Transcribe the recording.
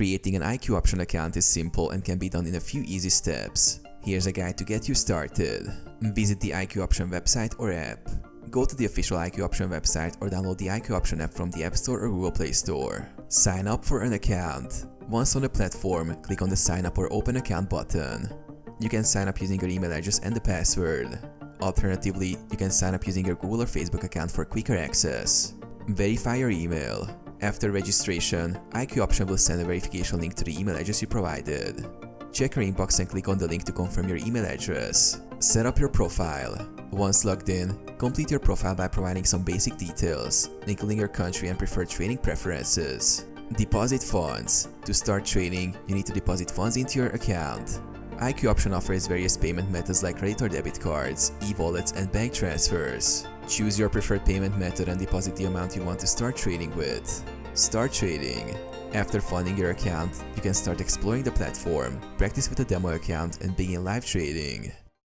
Creating an IQ Option account is simple and can be done in a few easy steps. Here's a guide to get you started. Visit the IQ Option website or app. Go to the official IQ Option website or download the IQ Option app from the App Store or Google Play Store. Sign up for an account. Once on the platform, click on the Sign Up or Open Account button. You can sign up using your email address and the password. Alternatively, you can sign up using your Google or Facebook account for quicker access. Verify your email. After registration, IQ Option will send a verification link to the email address you provided. Check your inbox and click on the link to confirm your email address. Set up your profile. Once logged in, complete your profile by providing some basic details, including your country and preferred trading preferences. Deposit funds. To start trading, you need to deposit funds into your account. IQ Option offers various payment methods like credit or debit cards, e-wallets, and bank transfers. Choose your preferred payment method and deposit the amount you want to start trading with. Start trading. After funding your account, you can start exploring the platform, practice with a demo account, and begin live trading.